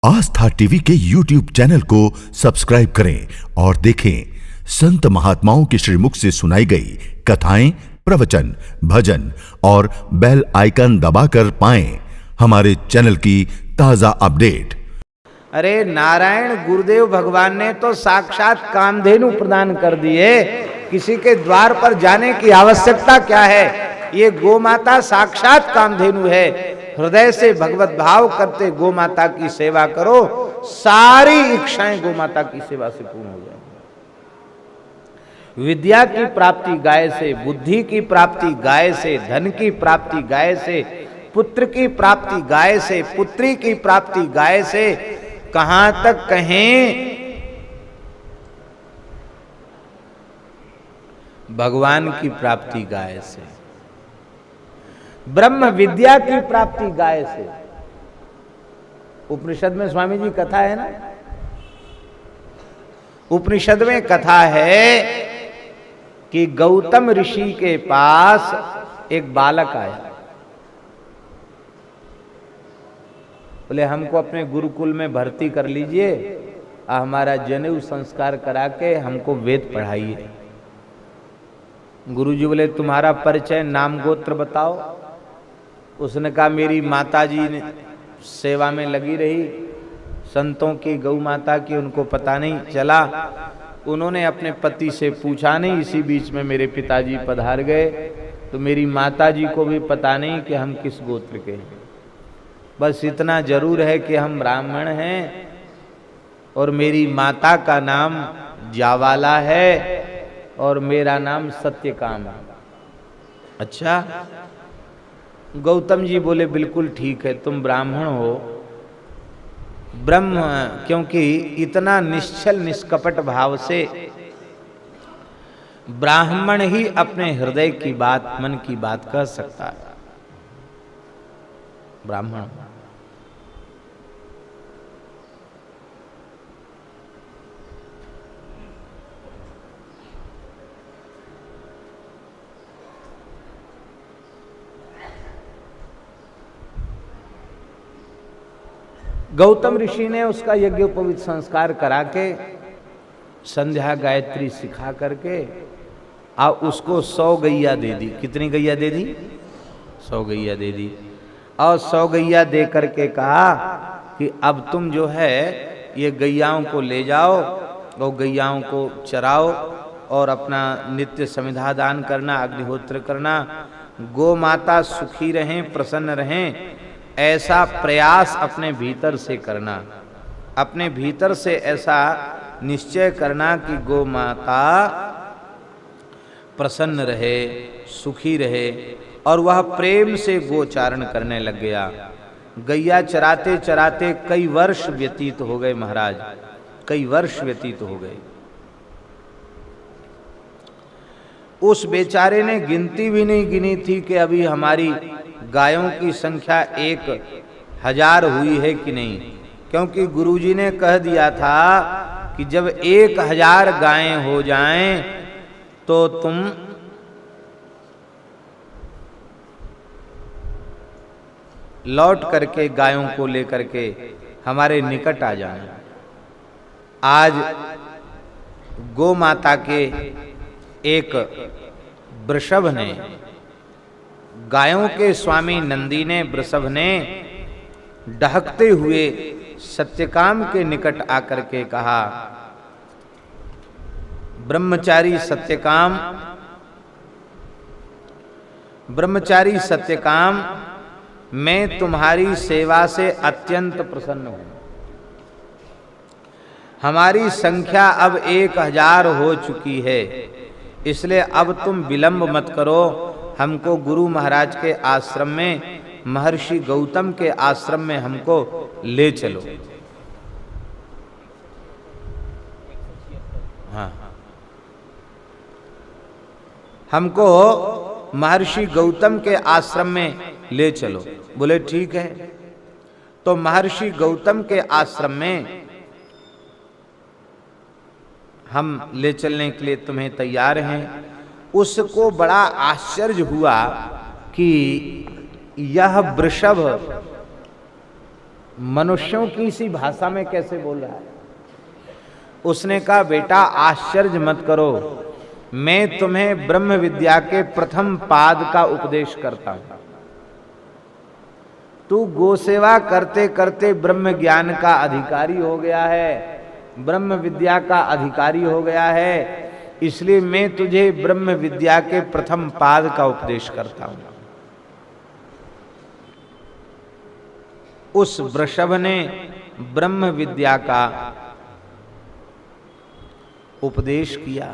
आस्था TV के YouTube channel को subscribe करें और देखें संत महात्माओं के श्रीमुख से सुनाई गई कथाएं, प्रवचन, भजन और बेल आइकन दबाकर पाएं हमारे चैनल की ताजा अपडेट। अरे नारायण गुरुदेव भगवान ने तो साक्षात कामधेनु प्रदान कर दिए, किसी के द्वार पर जाने की आवश्यकता क्या है। ये गोमाता साक्षात कामधेनु है। हृदय से भगवत भाव करते गोमाता की सेवा करो, सारी इच्छाएं गोमाता की सेवा से पूर्ण हो जाएंगी। विद्या की प्राप्ति गाय से, बुद्धि की प्राप्ति गाय से, धन की प्राप्ति गाय से, पुत्र की प्राप्ति गाय से, पुत्री की प्राप्ति गाय से, कहां तक कहें भगवान की प्राप्ति गाय से, ब्रह्म विद्या की प्राप्ति गाय से। उपनिषद में स्वामी जी कथा है ना, उपनिषद में कथा है कि गौतम ऋषि के पास एक बालक आया। बोले हमको अपने गुरुकुल में भर्ती कर लीजिए, हमारा जनेऊ संस्कार करा के हमको वेद पढ़ाइए। गुरुजी बोले तुम्हारा परिचय, नाम गोत्र बताओ। उसने कहा मेरी माताजी ने सेवा में लगी रही, संतों की, गौ माता की, उनको पता नहीं चला। उन्होंने अपने पति से पूछा नहीं, इसी बीच में मेरे पिताजी पधार गए, तो मेरी माताजी को भी पता नहीं कि हम किस गोत्र के हैं। बस इतना जरूर है कि हम ब्राह्मण हैं और मेरी माता का नाम जावाला है और मेरा नाम सत्यकाम है। अच्छा, गौतम जी बोले बिल्कुल ठीक है, तुम ब्राह्मण हो। ब्रह्म, क्योंकि इतना निश्चल निष्कपट भाव से ब्राह्मण ही अपने हृदय की बात, मन की बात कह सकता है। ब्राह्मण गौतम ऋषि ने उसका यज्ञोपवीत संस्कार करा के, संध्या गायत्री सिखा करके उसको 100 गैया दे दी। कितनी गैया दे दी? 100 गैया दे दी। और 100 गैया दे करके कहा कि अब तुम जो है ये गैयाओं को ले जाओ और गैयाओं को चराओ और अपना नित्य समिधा दान करना, अग्निहोत्र करना, गो माता सुखी रहें, प्रसन्न रहें, ऐसा प्रयास अपने भीतर से करना। अपने भीतर से ऐसा निश्चय करना कि गो माता प्रसन्न रहे, सुखी रहे, और वह प्रेम से गोचारण करने लग गया। गैया चराते चराते कई वर्ष व्यतीत हो गए महाराज, कई वर्ष व्यतीत हो गए। उस बेचारे ने गिनती भी नहीं गिनी थी कि अभी हमारी गायों की संख्या 1000 हुई है कि नहीं, क्योंकि गुरुजी ने कह दिया था कि जब 1000 गायें हो जाएं तो तुम लौट करके गायों को लेकर के हमारे निकट आ जाना। आज गो माता के एक वृषभ ने, गायों के स्वामी नंदी ने, वृषभ ने डहकते हुए सत्यकाम के निकट आकर के कहा, ब्रह्मचारी सत्यकाम, ब्रह्मचारी सत्यकाम, मैं तुम्हारी सेवा से अत्यंत प्रसन्न हूं। हमारी संख्या अब 1000 हो चुकी है, इसलिए अब तुम विलंब मत करो, हमको गुरु महाराज के आश्रम में, महर्षि गौतम के आश्रम में हमको ले चलो। हाँ, हमको महर्षि गौतम के आश्रम में ले चलो। बोले ठीक है। तो महर्षि गौतम के आश्रम में हम ले चलने के लिए तुम्हें तैयार हैं। उसको बड़ा आश्चर्य हुआ कि यह वृषभ मनुष्यों की इसी भाषा में कैसे बोल रहा है? उसने कहा बेटा आश्चर्य मत करो, मैं तुम्हें ब्रह्म विद्या के प्रथम पाद का उपदेश करता हूं। तू गोसेवा करते करते ब्रह्म ज्ञान का अधिकारी हो गया है, ब्रह्म विद्या का अधिकारी हो गया है, इसलिए मैं तुझे ब्रह्म विद्या के प्रथम पाद का उपदेश करता हूं। उस वृषभ ने ब्रह्म विद्या का उपदेश किया।